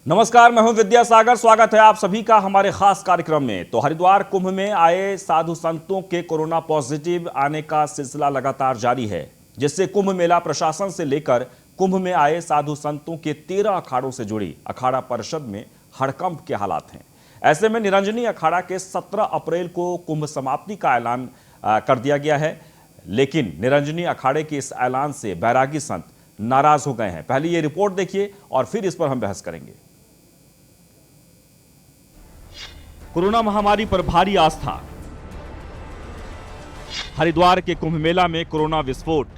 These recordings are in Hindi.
नमस्कार, मैं हूं विद्यासागर। स्वागत है आप सभी का हमारे खास कार्यक्रम में। तो हरिद्वार कुंभ में आए साधु संतों के कोरोना पॉजिटिव आने का सिलसिला लगातार जारी है, जिससे कुंभ मेला प्रशासन से लेकर कुंभ में आए साधु संतों के 13 अखाड़ों से जुड़ी अखाड़ा परिषद में हड़कंप के हालात हैं। ऐसे में निरंजनी अखाड़ा के 17 अप्रैल को कुंभ समाप्ति का ऐलान कर दिया गया है, लेकिन निरंजनी अखाड़े के इस ऐलान से बैरागी संत नाराज हो गए हैं। पहले ये रिपोर्ट देखिए और फिर इस पर हम बहस करेंगे। कोरोना महामारी पर भारी आस्था। हरिद्वार के कुंभ मेला में कोरोना विस्फोट।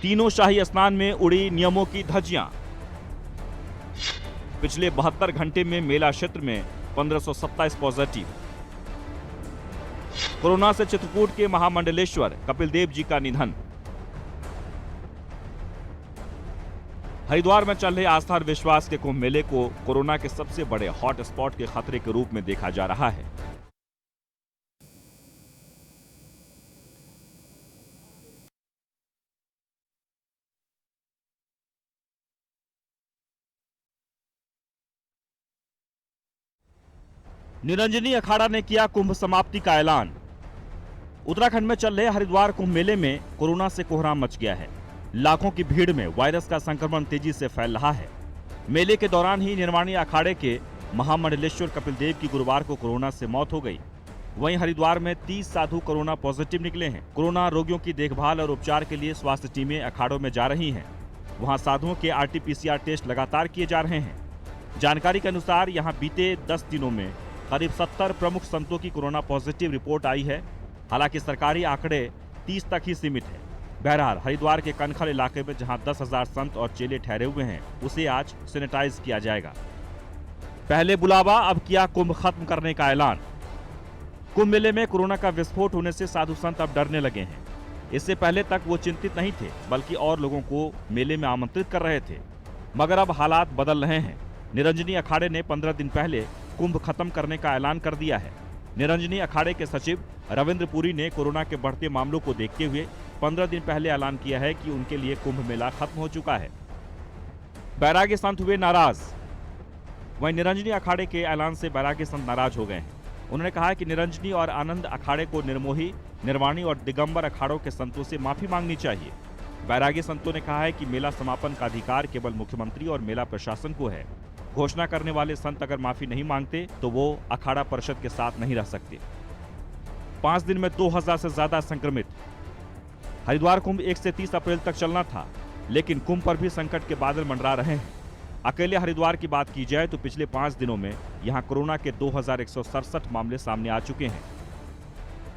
तीनों शाही स्नान में उड़ी नियमों की धज्जियां। पिछले 72 घंटे में मेला क्षेत्र में 1527 पॉजिटिव। कोरोना से चित्रकूट के महामंडलेश्वर कपिल देव जी का निधन। हरिद्वार में चल रहे आस्था और विश्वास के कुंभ मेले को कोरोना के सबसे बड़े हॉट स्पॉट के खतरे के रूप में देखा जा रहा है। निरंजनी अखाड़ा ने किया कुंभ समाप्ति का ऐलान। उत्तराखंड में चल रहे हरिद्वार कुंभ मेले में कोरोना से कोहराम मच गया है। लाखों की भीड़ में वायरस का संक्रमण तेजी से फैल रहा है। मेले के दौरान ही निर्वाणी अखाड़े के महामंडलेश्वर कपिल देव की गुरुवार को कोरोना से मौत हो गई। वहीं हरिद्वार में 30 साधु कोरोना पॉजिटिव निकले हैं। कोरोना रोगियों की देखभाल और उपचार के लिए स्वास्थ्य टीमें अखाड़ों में जा रही हैं। वहां साधुओं के RT-PCR टेस्ट लगातार किए जा रहे हैं। जानकारी के अनुसार यहां बीते 10 दिनों में करीब 70 प्रमुख संतों की कोरोना पॉजिटिव रिपोर्ट आई है। हालांकि सरकारी आंकड़े 30 तक ही सीमित है। बहरहाल हरिद्वार के कनखल इलाके में जहां 10,000 संत और चेले ठहरे हुए हैं, उसे आज सैनिटाइज किया जाएगा। पहले बुलावा, अब किया कुंभ खत्म करने का ऐलान। कुंभ मेले में कोरोना का विस्फोट होने से साधु संत अब डरने लगे हैं। इससे पहले तक वो चिंतित नहीं थे, बल्कि और लोगों को मेले में आमंत्रित कर रहे थे, मगर अब हालात बदल रहे हैं। निरंजनी अखाड़े ने 15 दिन पहले कुंभ खत्म करने का ऐलान कर दिया है। निरंजनी अखाड़े के सचिव रविंद्र पुरी ने कोरोना के बढ़ते मामलों को देखते हुए 15 दिन पहले ऐलान किया है कि उनके लिए कुंभ मेला खत्म हो चुका है। बैरागी संत हुए नाराज। वहीं निरंजनी अखाड़े के ऐलान से बैरागी संत नाराज हो गए हैं। उन्होंने कहा कि निरंजनी और आनंद अखाड़े को निर्मोही, निर्वाणी और दिगंबर अखाड़ों के संतों से माफी मांगनी चाहिए। बैरागी संतों ने कहा है कि मेला समापन का अधिकार केवल मुख्यमंत्री और मेला प्रशासन को है। घोषणा करने वाले संत अगर माफी नहीं मांगते तो वो अखाड़ा परिषद के साथ नहीं रह सकते। 5 दिन में 2000 से ज्यादा संक्रमित। हरिद्वार कुंभ 1 से 30 अप्रैल तक चलना था, लेकिन कुंभ पर भी संकट के बादल मंडरा रहे हैं। अकेले हरिद्वार की बात की जाए तो पिछले 5 दिनों में यहां कोरोना के 2167 मामले सामने आ चुके हैं।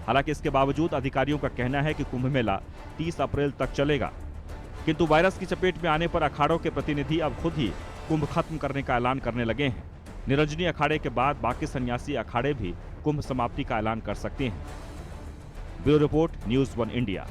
हालांकि इसके बावजूद अधिकारियों का कहना है कि कुंभ मेला 30 अप्रैल तक चलेगा, किंतु वायरस की चपेट में आने पर अखाड़ों के प्रतिनिधि अब खुद ही कुंभ खत्म करने का ऐलान करने लगे हैं। निरंजनी अखाड़े के बाद बाकी सन्यासी अखाड़े भी कुंभ समाप्ति का ऐलान कर सकते हैं। Bureau report, news 1 India.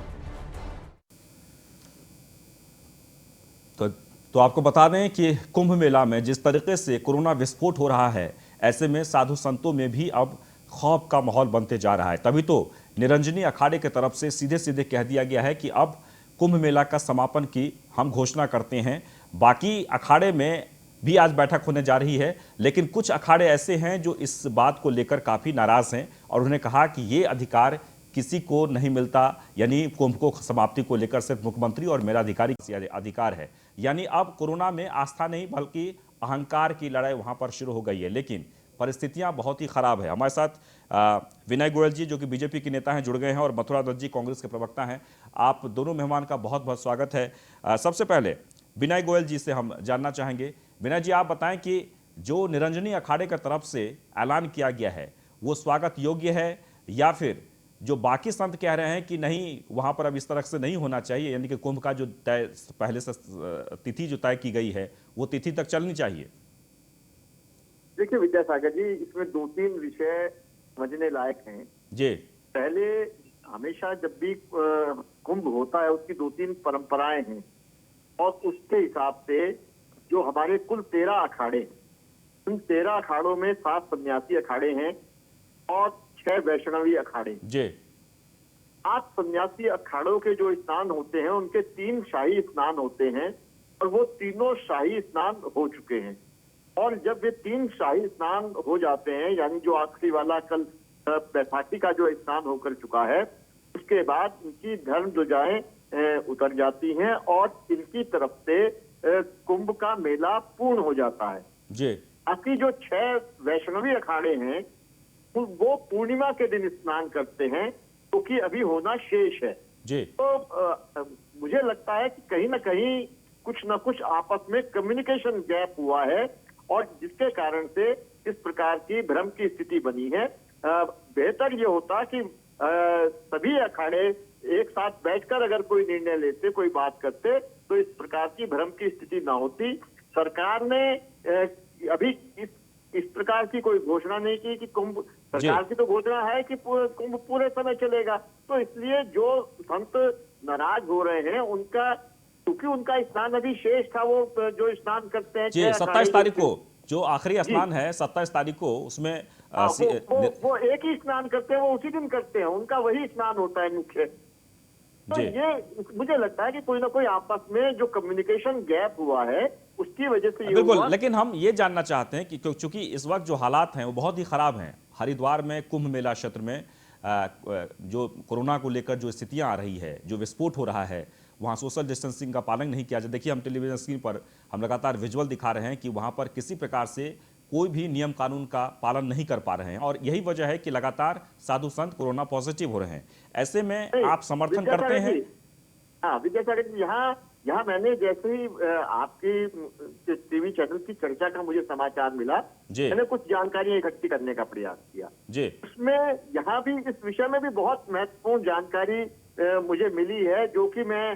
तो आपको बता दें कि कुंभ मेला में जिस तरीके से कोरोना विस्फोट हो रहा है, ऐसे में साधु संतों में भी अब खौफ का माहौल बनते जा रहा है। तभी तो निरंजनी अखाड़े की तरफ से सीधे सीधे कह दिया गया है कि अब कुंभ मेला का समापन की हम घोषणा करते हैं। बाकी अखाड़े में भी आज बैठक होने जा रही है, लेकिन कुछ अखाड़े ऐसे हैं जो इस बात को लेकर काफी नाराज हैं और उन्होंने कहा कि ये अधिकार किसी को नहीं मिलता, यानी कुंभ को समाप्ति को लेकर सिर्फ मुख्यमंत्री और मेलाधिकारी का अधिकार है। यानी अब कोरोना में आस्था नहीं बल्कि अहंकार की लड़ाई वहां पर शुरू हो गई है। लेकिन परिस्थितियां बहुत ही खराब है। हमारे साथ विनय गोयल जी जो कि बीजेपी के नेता हैं जुड़ गए हैं और मथुरा दत्त जी कांग्रेस के प्रवक्ता हैं। आप दोनों मेहमान का बहुत बहुत स्वागत है। सबसे पहले विनय गोयल जी से हम जानना चाहेंगे। विनय जी, आप बताएं कि जो निरंजनी अखाड़े की तरफ से ऐलान किया गया है वो स्वागत योग्य है, या फिर जो बाकी संत कह रहे हैं कि नहीं, वहां पर अब इस तरह से नहीं होना चाहिए, यानी कि कुंभ का जो तय पहले से तिथि जो तय की गई है वो तिथि तक चलनी चाहिए? देखिए विद्यासागर जी, इसमें 2-3 विषय समझने लायक हैं जी। पहले, हमेशा जब भी कुंभ होता है उसकी 2-3 परंपराएं हैं और उसके हिसाब से जो हमारे कुल 13 अखाड़े हैं, उन 13 अखाड़ों में 7 सन्यासी अखाड़े हैं और 6 वैष्णवी अखाड़े जी। 8 सन्यासी अखाड़ों के जो स्नान होते हैं उनके 3 शाही स्नान होते हैं और वो तीनों शाही स्नान हो चुके हैं। और जब ये 3 शाही स्नान हो जाते हैं, यानी जो आखिरी वाला कल बैसाखी का जो स्नान होकर चुका है, उसके बाद इनकी धर्म ध्वजाएं उतर जाती हैं और इनकी तरफ से कुंभ का मेला पूर्ण हो जाता है। जी बाकी जो 6 वैष्णवी अखाड़े हैं वो पूर्णिमा के दिन स्नान करते हैं, क्योंकि अभी होना शेष है। जी तो मुझे लगता है कि कहीं ना कहीं कुछ ना कुछ आपस में कम्युनिकेशन गैप हुआ है, और जिसके कारण से इस प्रकार की भ्रम की स्थिति बनी है। बेहतर ये होता कि सभी अखाड़े एक साथ बैठकर अगर कोई निर्णय लेते, कोई बात करते, तो इस प्रकार की भ्रम की स्थिति ना होती। सरकार ने अभी इस प्रकार की कोई घोषणा नहीं की कि कुंभ, सरकार की तो घोषणा है कि कुंभ पूरे समय चलेगा। तो इसलिए जो संत नाराज हो रहे हैं उनका, क्योंकि उनका स्नान अभी शेष था, वो जो स्नान करते हैं जी 27 तारीख को जो आखिरी स्नान है, 27 तारीख को, उसमें वो एक ही स्नान करते हैं, वो उसी दिन करते हैं, उनका वही स्नान होता है मुख्य। तो ये मुझे लगता है कि कोई ना कोई आपस में जो कम्युनिकेशन गैप हुआ है उसकी वजह से ये बिल्कुल हुआ। लेकिन हम ये जानना चाहते हैं कि चूंकि इस वक्त जो हालात हैं वो बहुत ही खराब हैं, हरिद्वार में कुंभ मेला क्षेत्र में जो कोरोना को लेकर जो स्थितियां आ रही है, जो विस्फोट हो रहा है, वहाँ सोशल डिस्टेंसिंग का पालन नहीं किया जाए। देखिए हम टेलीविजन स्क्रीन पर हम लगातार विजुअल दिखा रहे हैं कि वहाँ पर किसी प्रकार से कोई भी नियम कानून का पालन नहीं कर पा रहे हैं, और यही वजह है कि लगातार साधु संत कोरोना पॉजिटिव हो रहे हैं। ऐसे में आप समर्थन करते हैं? हाँ विद्यासागर जी, यहाँ मैंने जैसे ही आपकी टीवी चैनल की चर्चा का मुझे समाचार मिला, मैंने कुछ जानकारियां इकट्ठी करने का प्रयास किया जी। उसमें यहाँ भी इस विषय में भी बहुत महत्वपूर्ण जानकारी मुझे मिली है, जो कि मैं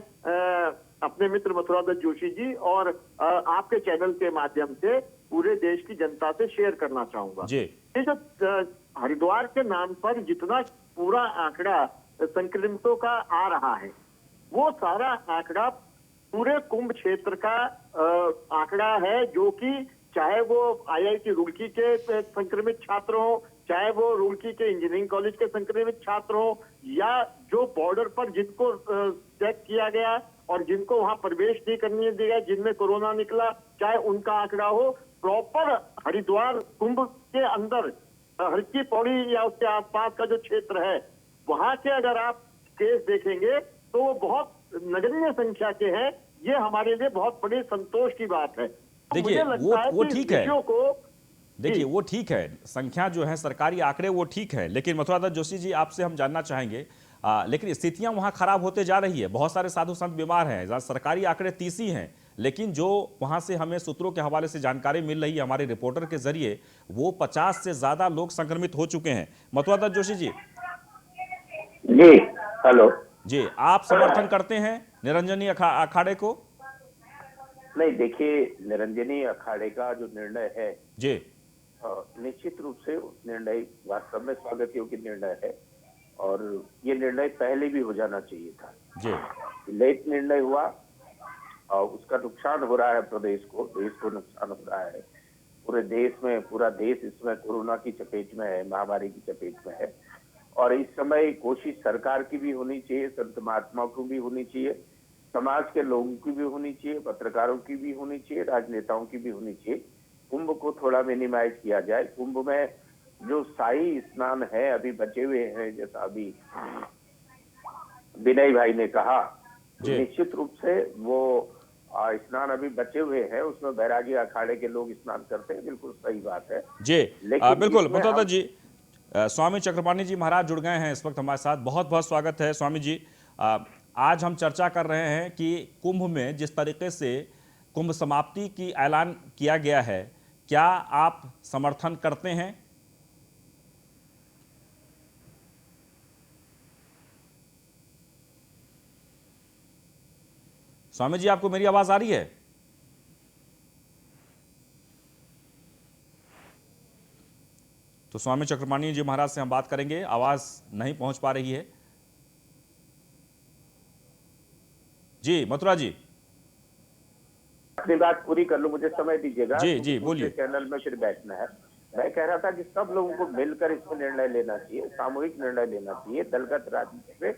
अपने मित्र मथुरा दत्त जोशी जी और आपके चैनल के माध्यम से पूरे देश की जनता से शेयर करना चाहूंगा जी। ये जो हरिद्वार के नाम पर जितना पूरा आंकड़ा संक्रमितों का आ रहा है, वो सारा आंकड़ा पूरे कुंभ क्षेत्र का आंकड़ा है, जो कि चाहे वो IIT रुड़की के संक्रमित छात्र हो, चाहे वो रुड़की के इंजीनियरिंग कॉलेज के संक्रमित छात्र हो, या जो बॉर्डर पर जिनको चेक किया गया और जिनको वहां प्रवेश नहीं करने दिया, जिनमें कोरोना निकला, चाहे उनका आंकड़ा हो। प्रॉपर हरिद्वार कुंभ के अंदर हर की पौड़ी या उसके आसपास का जो क्षेत्र है, वहां के अगर आप केस देखेंगे तो वो बहुत नगण्य संख्या के हैं। ये हमारे लिए बहुत बड़े संतोष की बात है। देखिए वो ठीक है, देखिए वो ठीक है, संख्या जो है सरकारी आंकड़े वो ठीक है, लेकिन मथुरा दत्त जोशी जी आपसे हम जानना चाहेंगे, लेकिन स्थितियां वहां खराब होते जा रही है, बहुत सारे साधु संत बीमार हैं, सरकारी आंकड़े 30 ही हैं, लेकिन जो वहां से हमें सूत्रों के हवाले से जानकारी मिल रही है हमारे रिपोर्टर के जरिए, वो 50 से ज्यादा लोग संक्रमित हो चुके हैं। मथुरा दत्त जोशी जी जी, हेलो जी, आप समर्थन करते हैं निरंजनी अखाड़े को? नहीं, देखिए निरंजनी अखाड़े का जो निर्णय है जी, निश्चित रूप से उस निर्णय वास्तव में स्वागत योग्य निर्णय है, और ये निर्णय पहले भी हो जाना चाहिए था जी। लेट निर्णय हुआ और उसका नुकसान हो रहा है प्रदेश को, देश को नुकसान हो रहा है, पूरे देश में, पूरा देश इसमें कोरोना की चपेट में है, महामारी की चपेट में है। और इस समय कोशिश सरकार की भी होनी चाहिए, संत महात्माओं की भी होनी चाहिए, समाज के लोगों की भी होनी चाहिए, पत्रकारों की भी होनी चाहिए, राजनेताओं की भी होनी चाहिए। कुंभ को थोड़ा मिनिमाइज किया जाए। कुंभ में जो शाही स्नान है अभी बचे हुए हैं, जैसा अभी विनय भाई ने कहा, तो निश्चित रूप से वो स्नान अभी बचे हुए हैं, उसमें बैरागी अखाड़े के लोग स्नान करते हैं, बिल्कुल सही बात है जी। बिल्कुल मथुरा जी, स्वामी चक्रपाणी जी महाराज जुड़ गए हैं इस वक्त हमारे साथ, बहुत बहुत स्वागत है स्वामी जी। आज हम चर्चा कर रहे हैं कि कुंभ में जिस तरीके से कुंभ समाप्ति की ऐलान किया गया है, क्या आप समर्थन करते हैं? स्वामी जी, आपको मेरी आवाज आ रही है? तो स्वामी चक्रपाणी जी महाराज से हम बात करेंगे, आवाज नहीं पहुंच पा रही है जी। मथुरा जी अपनी बात पूरी कर लो, मुझे समय दीजिएगा। जी जी बोलिए। चैनल में फिर बैठना है। मैं कह रहा था कि सब लोगों को मिलकर इसमें निर्णय लेना चाहिए, सामूहिक निर्णय लेना चाहिए, दलगत राजनीति से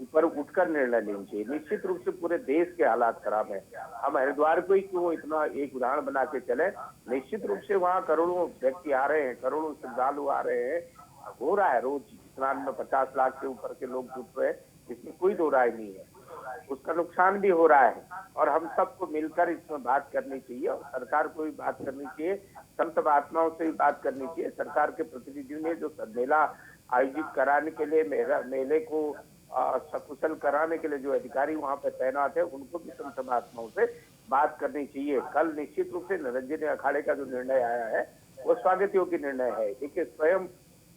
ऊपर उठकर निर्णय लेना चाहिए। निश्चित रूप से पूरे देश के हालात खराब है। हम हरिद्वार को ही क्यों इतना एक उदाहरण बना के चले, निश्चित रूप से वहाँ करोड़ों व्यक्ति आ रहे हैं, करोड़ों श्रद्धालु आ रहे हैं, हो रहा है रोज स्नान में 50 लाख से ऊपर के लोग जुट रहे हैं, इसमें कोई दो राय नहीं है। उसका नुकसान भी हो रहा है और हम सबको मिलकर इसमें बात करनी चाहिए और सरकार को भी बात करनी चाहिए, संत महात्माओं से भी बात करनी चाहिए। सरकार के प्रतिनिधियों ने जो मेला आयोजित कराने के लिए मेले को सकुशल कराने के लिए जो अधिकारी वहां पर तैनात है, उनको भी संत महात्माओं से बात करनी चाहिए। कल निश्चित रूप से निरंजनी अखाड़े का जो निर्णय आया है वो स्वागत योग्य निर्णय है। देखिए स्वयं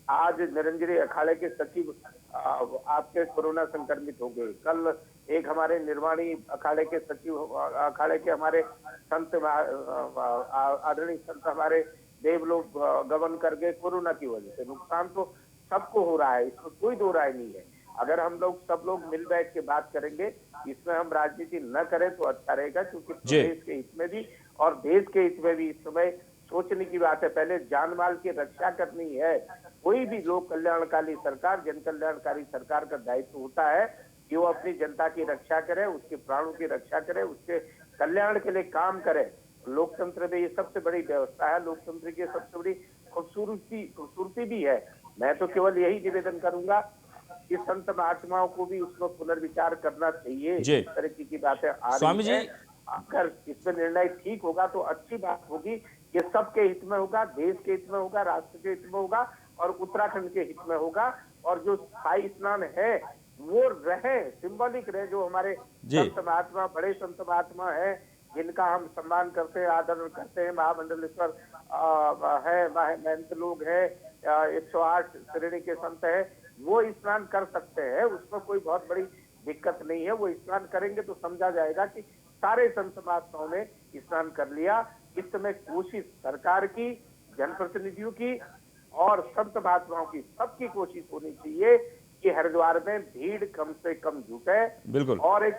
आज निरंजनी अखाड़े के सचिव आपके कोरोना संक्रमित हो गए। कल एक हमारे निर्वाणी अखाड़े के सचिव, अखाड़े के हमारे संत आदरणीय संत हमारे देवलोक गमन कर गए कोरोना की वजह से। नुकसान तो सबको हो रहा है, इसमें कोई दो राय नहीं है। अगर हम लोग सब लोग मिल बैठ के बात करेंगे, इसमें हम राजनीति न करें तो अच्छा रहेगा, क्योंकि देश के हित में भी और देश के हित में भी इस समय सोचने की बात है। पहले जान माल की रक्षा करनी है। कोई भी लोक कल्याणकारी सरकार, जन कल्याणकारी सरकार का दायित्व होता है कि वो अपनी जनता की रक्षा करे, उसके प्राणों की रक्षा करे, उसके कल्याण के लिए काम करे। लोकतंत्र में ये सबसे बड़ी व्यवस्था है, लोकतंत्र की सबसे बड़ी खूबसूरती भी है। मैं तो केवल यही निवेदन करूंगा कि संत महात्माओं को भी उसमें पुनर्विचार करना चाहिए। इस तरह की बातें आ रही हैं, अगर इसमें निर्णय ठीक होगा तो अच्छी बात होगी। ये सबके हित में होगा, देश के हित में होगा, राष्ट्र के हित में होगा और उत्तराखंड के हित में होगा। और जो स्थायी स्नान है वो रहे, सिंबॉलिक रहे। जो हमारे संत महात्मा, बड़े संत महात्मा है, जिनका हम सम्मान करते हैं, आदर करते हैं, महामंडलेश्वर है, महंत लोग है, 108 श्रेणी के संत है, वो स्नान कर सकते हैं। उसमें कोई बहुत बड़ी दिक्कत नहीं है। वो स्नान करेंगे तो समझा जाएगा कि सारे संत महात्माओं ने स्नान कर लिया। इस समय कोशिश सरकार की, जनप्रतिनिधियों की और संत महात्माओं की, सबकी कोशिश होनी चाहिए कि हरिद्वार में भीड़ कम से कम जुटे। बिल्कुल। और एक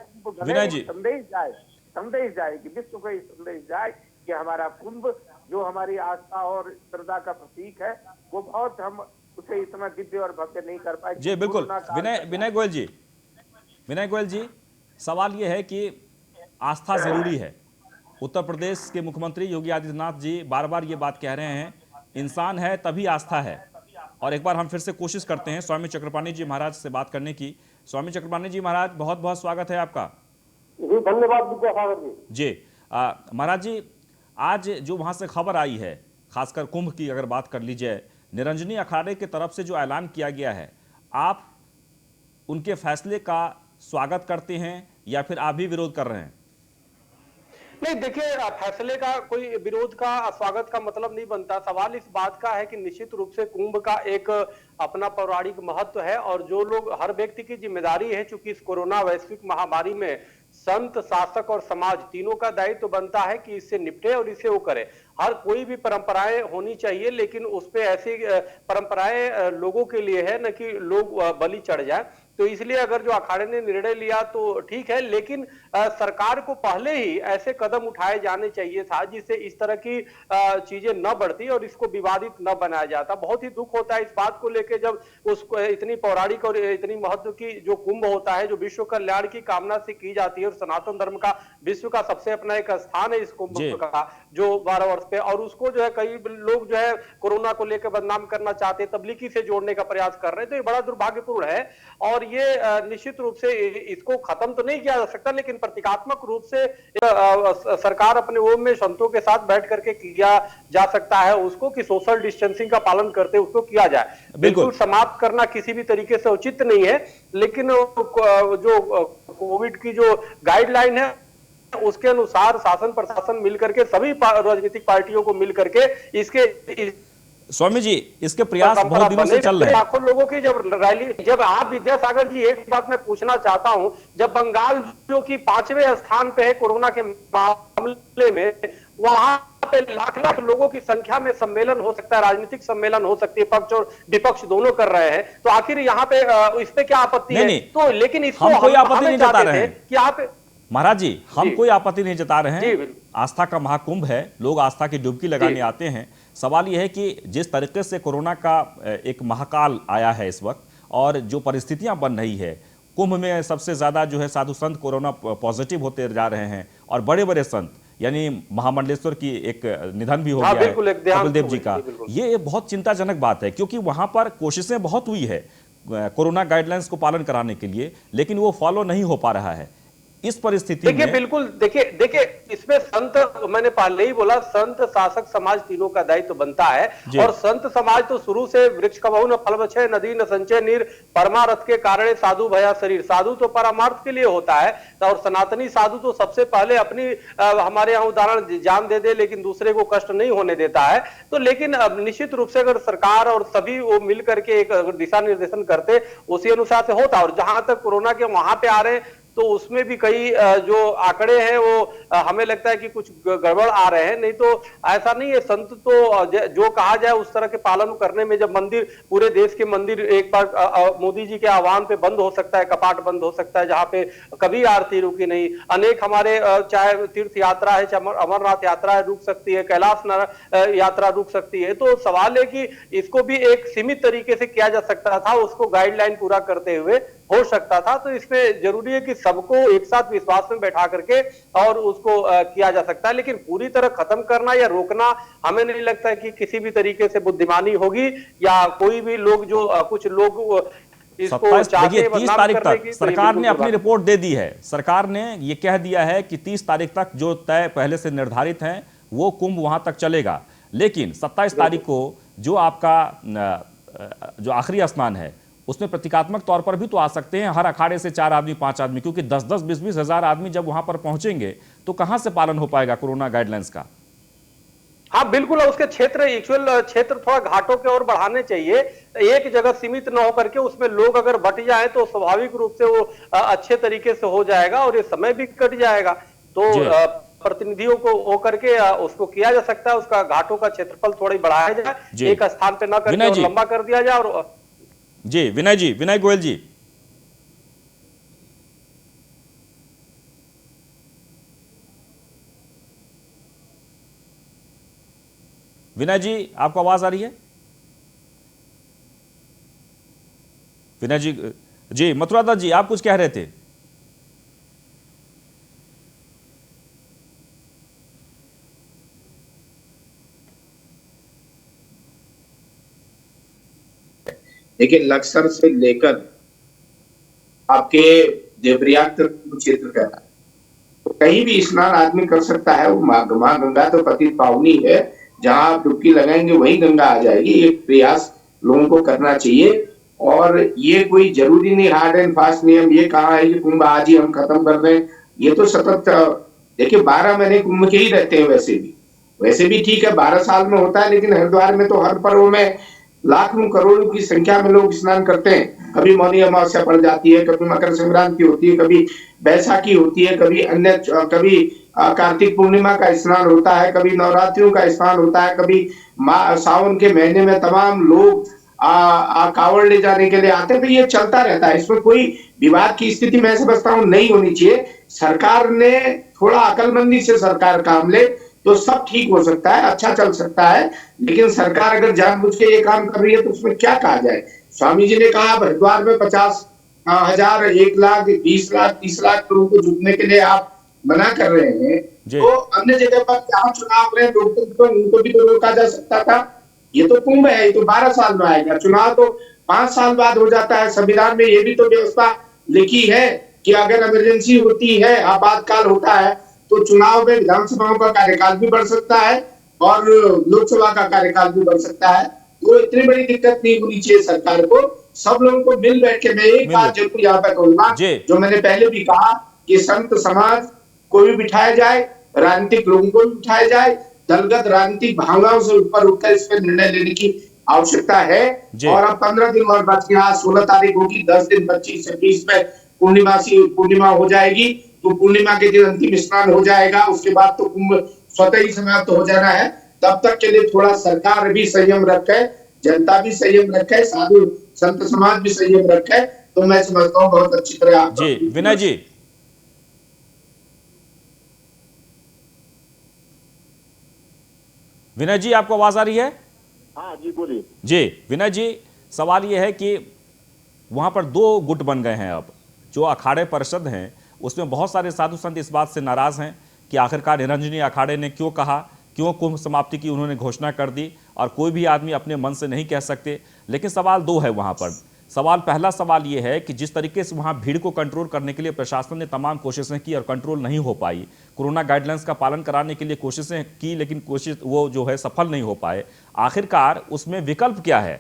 संदेश जाए कि विश्व को संदेश जाए कि हमारा कुंभ जो हमारी आस्था और श्रद्धा का प्रतीक है, वो बहुत हम उसे इतना दिव्य और भव्य नहीं कर पाए। जी बिल्कुल। विनय गोयल जी, सवाल ये है कि आस्था जरूरी है। उत्तर प्रदेश के मुख्यमंत्री योगी आदित्यनाथ जी बार बार ये बात कह रहे हैं, इंसान है तभी आस्था है। और एक बार हम फिर से कोशिश करते हैं स्वामी चक्रपाणी जी महाराज से बात करने की। स्वामी चक्रपाणी जी महाराज, बहुत बहुत स्वागत है आपका। जी धन्यवाद विद्यासागर जी। महाराज जी, आज जो वहां से खबर आई है, खासकर कुंभ की अगर बात कर लीजिए, निरंजनी अखाड़े की तरफ से जो ऐलान किया गया है, आप उनके फैसले का स्वागत करते हैं या फिर आप भी विरोध कर रहे हैं? नहीं, देखिए, फैसले का कोई विरोध का स्वागत का मतलब नहीं बनता। सवाल इस बात का है कि निश्चित रूप से कुंभ का एक अपना पौराणिक महत्व है और जो लोग, हर व्यक्ति की जिम्मेदारी है, चूंकि इस कोरोना वैश्विक महामारी में संत, शासक और समाज तीनों का दायित्व बनता है कि इससे निपटे और इसे वो करे। हर कोई भी परंपराएं होनी चाहिए, लेकिन उस पे ऐसी परंपराएं लोगों के लिए है, न कि लोग बलि चढ़ जाए। तो इसलिए अगर जो अखाड़े ने निर्णय लिया तो ठीक है, लेकिन सरकार को पहले ही ऐसे कदम उठाए जाने चाहिए था जिससे इस तरह की चीजें न बढ़ती और इसको विवादित न बनाया जाता। बहुत ही दुख होता है इस बात को लेकर, जब उसको इतनी पौराणिक और इतनी महत्व की जो कुंभ होता है, जो विश्व कल्याण की कामना से की जाती है और सनातन धर्म का विश्व का सबसे अपना एक स्थान है इस कुंभ का, जो 12 वर्ष पे, और उसको जो है कई लोग जो है कोरोना को लेकर बदनाम करना चाहते हैं, तबलीगी से जोड़ने का प्रयास कर रहे हैं। तो ये बड़ा दुर्भाग्यपूर्ण है और ये निश्चित रूप से इसको खत्म तो नहीं किया जा सकता, लेकिन प्रतीकात्मक रूप से सरकार अपने ओम में संतों के साथ बैठ करके किया जा सकता है उसको, कि सोशल डिस्टेंसिंग का पालन करते उसको किया जाए। बिल्कुल समाप्त करना किसी भी तरीके से उचित नहीं है, लेकिन जो कोविड की जो गाइडलाइन है उसके अनुसार शासन प्रशासन मिलकर के, सभी राजनीतिक पार्टियों को मिलकर के इसके, स्वामी जी, इसके प्रयास बहुत दिनों से चल रहे हैं। लाखों लोगों की जब रैली, जब आप विद्यासागर जी, एक बात मैं पूछना चाहता हूं, जब बंगाल जो कि 5वें स्थान पे है कोरोना के मामले में, वहां पे लाख लाख लोगों की संख्या में सम्मेलन हो सकता है, राजनीतिक सम्मेलन हो सकती है, पक्ष और विपक्ष दोनों कर रहे हैं, तो आखिर यहाँ पे इस पे क्या आपत्ति है? तो लेकिन इसको हम कोई आपत्ति नहीं जता रहे हैं कि आप महाराज जी, हम जी। कोई आपत्ति नहीं जता रहे जी, हैं, बिल्कुल। आस्था का महाकुंभ है, लोग आस्था की डुबकी लगाने जी। आते हैं। सवाल यह है कि जिस तरीके से कोरोना का एक महाकाल आया है इस वक्त, और जो परिस्थितियां बन रही है, कुंभ में सबसे ज्यादा जो है साधु संत कोरोना पॉजिटिव होते जा रहे हैं, और बड़े बड़े संत यानी महामंडलेश्वर की एक निधन भी हो हाँ, गया है बिल्कुल, एक देहांत कपिल देव हो जी गई, का। जी, बिल्कुल। ये बहुत चिंताजनक बात है, क्योंकि वहां पर कोशिशें बहुत हुई है कोरोना गाइडलाइंस को पालन कराने के लिए, लेकिन वो फॉलो नहीं हो पा रहा है। इस परिस्थिति देखिए में बिल्कुल, देखिए इसमें संत, मैंने पहले ही बोला, संत शासक समाज तीनों का दायित्व बनता है। जी। और संत समाज तो शुरू से वृक्ष कबहु न फल बछे, नदी न संचय नीर, परमारथ के कारण साधु भया शरीर। साधु तो परमार्थ के लिए होता है, और सनातनी साधु तो सबसे पहले अपनी हमारे यहाँ उदाहरण जान दे दे, लेकिन दूसरे को कष्ट नहीं होने देता है। तो लेकिन अब निश्चित रूप से अगर सरकार और सभी वो मिल करके एक दिशा निर्देशन करते, उसी अनुसार से होता। और जहां तक कोरोना के वहां पे आ रहे हैं, तो उसमें भी कई जो आंकड़े हैं वो हमें लगता है कि कुछ गड़बड़ आ रहे हैं। नहीं तो ऐसा नहीं है, संत तो जो कहा जाए उस तरह के पालन करने में, जब मंदिर, पूरे देश के मंदिर एक बार मोदी जी के आह्वान पे बंद हो सकता है, कपाट बंद हो सकता है, जहां पे कभी आरती रुकी नहीं। अनेक हमारे चाहे तीर्थ यात्रा है, चाहे अमरनाथ यात्रा है, रुक सकती है, कैलाश यात्रा रुक सकती है। तो सवाल है कि इसको भी एक सीमित तरीके से किया जा सकता था, उसको गाइडलाइन पूरा करते हुए हो सकता था। तो इसमें जरूरी है कि सबको एक साथ विश्वास में बैठा करके और उसको किया जा सकता है, लेकिन पूरी तरह खत्म करना या रोकना हमें नहीं लगता है कि किसी भी तरीके से बुद्धिमानी होगी, या कोई भी लोग जो कुछ लोग इसको 27 चाहते देखिए हैं 30 बदनाम तारीख करने तक की, तो ये सरकार ने बिल्कुल अपनी रिपोर्ट दे दी है। सरकार ने ये कह दिया है कि 30 तारीख तक जो तय पहले से निर्धारित हैं वो कुंभ वहां तक चलेगा, लेकिन 27 तारीख को जो आपका जो आखिरी स्नान है उसमें प्रतीकात्मक तौर पर भी तो आ सकते हैं, हर अखाड़े से 4 आदमी 5 आदमी, क्योंकि 10-10 20-20 हजार आदमी जब वहां पर पहुंचेंगे तो कहां से पालन हो पाएगा कोरोना गाइडलाइंस का। हाँ बिल्कुल, उसके क्षेत्र, एक्चुअल क्षेत्र थोड़ा घाटों के ओर बढ़ाने चाहिए। एक जगह सीमित न होकर के उसमें लोग अगर बट जाए तो स्वाभाविक रूप से वो अच्छे तरीके से हो जाएगा और ये समय भी कट जाएगा। तो प्रतिनिधियों को होकर के उसको किया जा सकता है, उसका घाटों का क्षेत्रफल थोड़ा ही बढ़ाया जाए, एक स्थान पे न करके और लंबा कर दिया जाए। और जी विनय गोयल जी, विनय जी आपको आवाज आ रही है? विनय जी मथुरा दास जी आप कुछ कह रहे थे? लेकिन लक्सर से लेकर आपके देवप्रयाग तक क्षेत्र का तो कहीं भी स्नान आदमी कर सकता है। वो माँ गंगा तो पतित पावनी है, जहां आप डुबकी लगाएंगे वहीं गंगा आ जाएगी। एक प्रयास लोगों को करना चाहिए, और ये कोई जरूरी नहीं हार्ड एंड फास्ट नियम ये कहा है कि कुंभ आज ही हम खत्म कर दें। ये तो सतत, देखिए 12 महीने कुंभ के ही रहते हैं। वैसे भी ठीक है, 12 साल में होता है, लेकिन हरिद्वार में तो हर पर्व में लाखों करोड़ों की संख्या में लोग स्नान करते हैं। कभी मौनी अमावस्या पड़ जाती है, कभी मकर संक्रांति होती है, कभी बैसाखी होती है, कभी कार्तिक पूर्णिमा का स्नान होता है, कभी नवरात्रियों का स्नान होता है, कभी सावन के महीने में तमाम लोग कावड़ ले जाने के लिए आते हैं। तो ये चलता रहता है, इसमें कोई विवाद की स्थिति मैं समझता हूँ नहीं होनी चाहिए। सरकार ने थोड़ा अकलमंदी से सरकार काम ले तो सब ठीक हो सकता है, अच्छा चल सकता है। लेकिन सरकार अगर जानबूझ के ये काम कर रही है तो उसमें क्या कहा जाए। स्वामी जी ने कहा हरिद्वार में 50,000, 1 लाख, 20 लाख, 30 लाख लोगों को जुटने के लिए आप मना कर रहे हैं, तो अन्य जगह पर जहाँ चुनाव में उनको भी तो रोका जा सकता था। ये तो कुंभ है, ये तो 12 साल में आएगा, चुनाव तो 5 साल बाद हो जाता है। संविधान में ये भी तो व्यवस्था लिखी है कि अगर इमरजेंसी होती है, आपातकाल होता है, तो चुनाव में विधानसभाओं का कार्यकाल भी बढ़ सकता है और लोकसभा का कार्यकाल भी बढ़ सकता है। तो इतनी बड़ी दिक्कत नहीं होनी चाहिए सरकार को। सब लोगों को मिल बैठ के, मैं एक बात जरूर यहाँ पे कहूंगा, जो मैंने पहले भी कहा कि संत समाज को भी बिठाया जाए, राजनीतिक लोगों को भी बिठाया जाए, दलगत राजनीतिक भावनाओं से ऊपर उठकर इस पर निर्णय लेने की आवश्यकता है। और अब 15 दिन और बच गया, 16 तारीख होगी, 10 दिन 25 से 20 में पूर्णिमा हो जाएगी। तो पूर्णिमा के दिन अंतिम स्नान हो जाएगा, उसके बाद तो कुंभ स्वतः ही समाप्त हो जाना है। तब तक के लिए थोड़ा सरकार भी संयम रखे, जनता भी संयम रखे, साधु संत समाज भी संयम रखे, तो मैं समझता हूँ बहुत अच्छी तरह। जी विनय जी, विनय जी, आपको आवाज आ रही है? हाँ जी, बोलिए जी विनय जी, सवाल यह है कि वहां पर दो गुट बन गए हैं। अब जो अखाड़े परिषद हैं उसमें बहुत सारे साधु संत इस बात से नाराज हैं कि आखिरकार निरंजनी अखाड़े ने क्यों कहा, क्यों कुंभ समाप्ति की उन्होंने घोषणा कर दी, और कोई भी आदमी अपने मन से नहीं कह सकते। लेकिन सवाल दो है वहां पर। पहला सवाल यह है कि जिस तरीके से वहां भीड़ को कंट्रोल करने के लिए प्रशासन ने तमाम कोशिशें की और कंट्रोल नहीं हो पाई, कोरोना गाइडलाइंस का पालन कराने के लिए कोशिशें की लेकिन कोशिश वो जो है सफल नहीं हो पाए, आखिरकार उसमें विकल्प क्या है?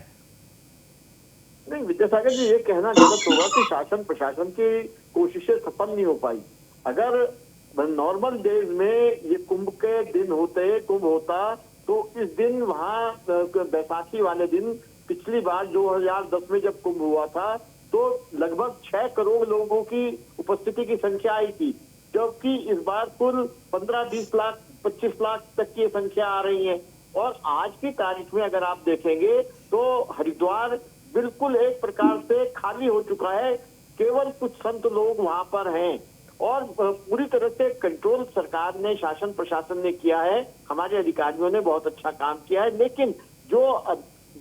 नहीं विद्यासागर जी, ये कहना गलत होगा कि शासन प्रशासन की कोशिशें सफल नहीं हो पाई। अगर नॉर्मल डेज में ये कुंभ के दिन होते, कुंभ होता, तो इस दिन वहाँ बैसाखी वाले दिन पिछली बार 2010 में जब कुंभ हुआ था तो लगभग 6 करोड़ लोगों की उपस्थिति की संख्या आई थी, जबकि इस बार कुल 15-20 लाख 25 लाख तक की संख्या आ रही है। और आज की तारीख में अगर आप देखेंगे तो हरिद्वार बिल्कुल एक प्रकार से खाली हो चुका है, केवल कुछ संत लोग वहां पर हैं और पूरी तरह से कंट्रोल सरकार ने, शासन प्रशासन ने किया है, हमारे अधिकारियों ने बहुत अच्छा काम किया है। लेकिन जो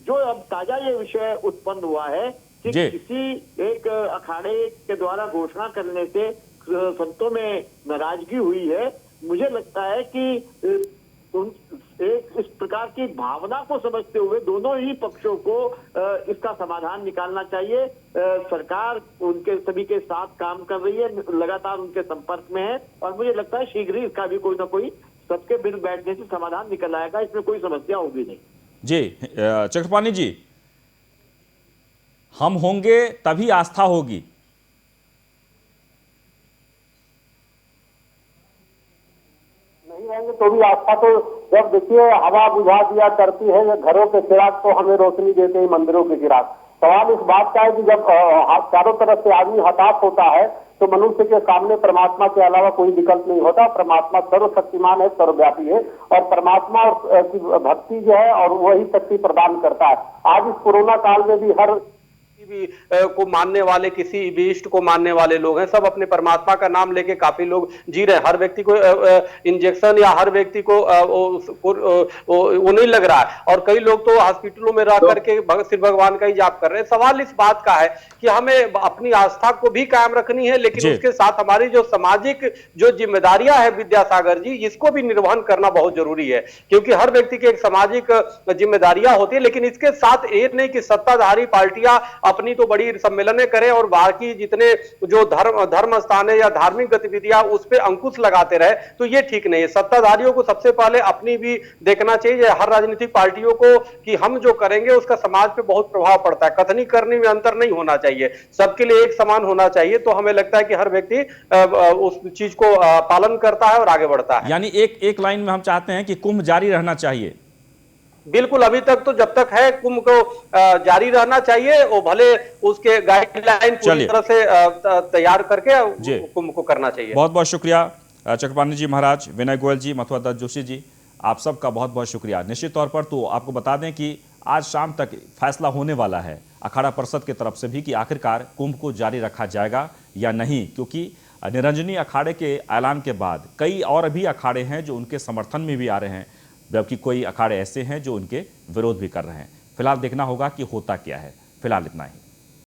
अब ताजा ये विषय उत्पन्न हुआ है कि किसी एक अखाड़े के द्वारा घोषणा करने से संतों में नाराजगी हुई है, मुझे लगता है कि एक इस प्रकार की भावना को समझते हुए दोनों ही पक्षों को इसका समाधान निकालना चाहिए। सरकार उनके सभी के साथ काम कर रही है, लगातार उनके संपर्क में है और मुझे लगता है शीघ्र ही इसका भी कोई ना कोई सबके बिल बैठने से समाधान निकल आएगा, इसमें कोई समस्या होगी नहीं। जी चक्रपाणी जी, हम होंगे तभी आस्था होगी। नहीं होंगे तो भी आस्था, तो जब देखिए हवा बुझा दिया करती है, घरों के चिराग तो हमें रोशनी देते हैं मंदिरों के चिराग। सवाल इस बात का है कि जब चारों तरफ से आदमी हताश होता है तो मनुष्य के सामने परमात्मा के अलावा कोई विकल्प नहीं होता। परमात्मा सर्वशक्तिमान है, सर्वव्यापी है और परमात्मा और की भक्ति जो है और वही शक्ति प्रदान करता है। आज इस कोरोना काल में भी हर भी को मानने वाले, किसी भी इष्ट को मानने वाले लोग हैं, सब अपने परमात्मा का नाम लेके काफी लोग जी रहे हैं। हर व्यक्ति को इंजेक्शन या हर व्यक्ति को वो नहीं लग रहा है और कई लोग तो हॉस्पिटलों में रह करके सिर्फ भगवान का ही जाप कर रहे हैं। सवाल इस बात का है कि हमें अपनी आस्था को भी कायम रखनी है, लेकिन उसके साथ हमारी जो सामाजिक जो जिम्मेदारियां है विद्यासागर जी, इसको भी निर्वहन करना बहुत जरूरी है, क्योंकि हर व्यक्ति की एक सामाजिक जिम्मेदारियां होती है। लेकिन इसके साथ ये नहीं कि सत्ताधारी पार्टियां अपनी तो बड़ी सम्मेलनें करें और बाकी जितने जो धर्म स्थान है या धार्मिक गतिविधियां उस पर अंकुश लगाते रहे, तो ये ठीक नहीं है। सत्ताधारियों को सबसे पहले अपनी भी देखना चाहिए, हर राजनीतिक पार्टियों को, कि हम जो करेंगे उसका समाज पे बहुत प्रभाव पड़ता है। कथनी करने में अंतर नहीं होना चाहिए, सबके लिए एक समान होना चाहिए। तो हमें लगता है कि हर व्यक्ति उस चीज को पालन करता है और आगे बढ़ता है। यानी एक लाइन में हम चाहते हैं कि कुंभ जारी रहना चाहिए। बिल्कुल, अभी तक तो जब तक है कुंभ को जारी रहना चाहिए, वो भले उसके गाइडलाइन पूरी तरह से तैयार करके कुंभ को करना चाहिए। बहुत बहुत शुक्रिया चक्रपाणी जी महाराज, विनय गोयल जी, मथुरा दत्त जोशी जी, आप सबका बहुत बहुत शुक्रिया। निश्चित तौर पर तो आपको बता दें कि आज शाम तक फैसला होने वाला है अखाड़ा परिषद की तरफ से भी कि आखिरकार कुंभ को जारी रखा जाएगा या नहीं, क्योंकि निरंजनी अखाड़े के ऐलान के बाद कई और भी अखाड़े हैं जो उनके समर्थन में भी आ रहे हैं, जबकि कोई अखाड़े ऐसे हैं जो उनके विरोध भी कर रहे हैं। फिलहाल देखना होगा कि होता क्या है। फिलहाल इतना ही।